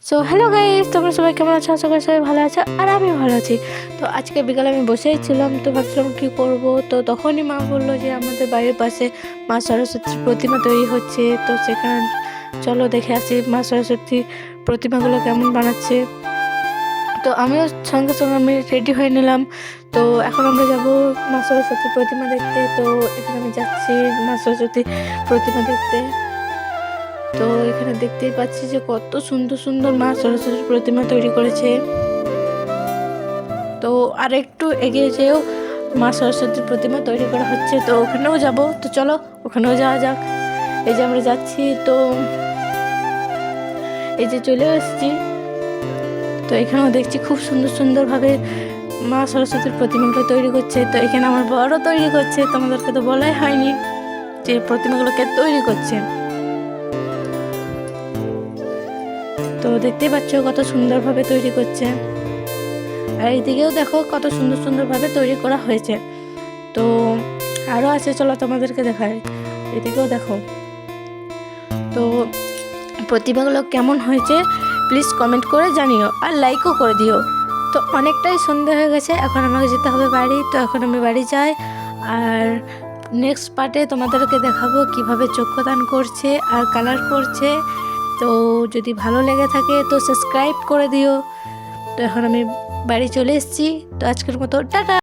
So hello guys, তোমরা সবাই কেমন আছো? আশা করি সবাই ভালো আছো আর আমি ভালো আছি। তো আজকে বিকালে আমি বসেই ছিলাম, তো ভাবছিলাম কী করব। তো তখনই মা বললো যে আমাদের বাড়ির পাশে মা সরস্বতীর প্রতিমা তৈরি হচ্ছে, তো সেখানে চলো দেখে আসি মা সরস্বতীর প্রতিমাগুলো কেমন বানাচ্ছে। তো আমিও সঙ্গে সঙ্গে আমি রেডি হয়ে নিলাম। তো এখন আমরা যাব মা সরস্বতীর প্রতিমা দেখতে। তো এখানে আমি যাচ্ছি মা সরস্বতীর প্রতিমা দেখতে। তো এখানে দেখতেই পাচ্ছি যে কত সুন্দর সুন্দর মা সরস্বতীর প্রতিমা তৈরি করেছে। তো আর একটু এগিয়ে যেও মা সরস্বতীর প্রতিমা তৈরি করা হচ্ছে, তো ওখানেও যাব। তো চলো ওখানেও যাওয়া যাক। এই যে আমরা যাচ্ছি, তো এই যে চলে এসেছি। তো এখানেও দেখছি খুব সুন্দর সুন্দরভাবে মা সরস্বতীর প্রতিমাগুলো তৈরি করছে। তো এখানে আমার বড় তৈরি করছে, তোমাদেরকে তো বলাই হয়নি যে প্রতিমাগুলোকে তৈরি করছে। তো দেখতেই পাচ্ছ কত সুন্দরভাবে তৈরি করছে। আর এইদিকেও দেখো কত সুন্দর সুন্দরভাবে তৈরি করা হয়েছে। তো আরও আছে, চলো তোমাদেরকে দেখাই। এদিকেও দেখো। তো প্রতিমাগুলো কেমন হয়েছে প্লিজ কমেন্ট করে জানিও আর লাইকও করে দিও। তো অনেকটাই সন্ধ্যা হয়ে গেছে, এখন আমাকে যেতে হবে বাড়ি। তো এখন আমি বাড়ি যাই, আর নেক্সট পার্টে তোমাদেরকে দেখাবো কিভাবে চক্ষুদান করছে আর কালার করছে। তো যদি ভালো লেগে থাকে তো সাবস্ক্রাইব করে দিও। তো এখন আমি বাড়ি চলে এসেছি। তো আজকের মতো টাটা।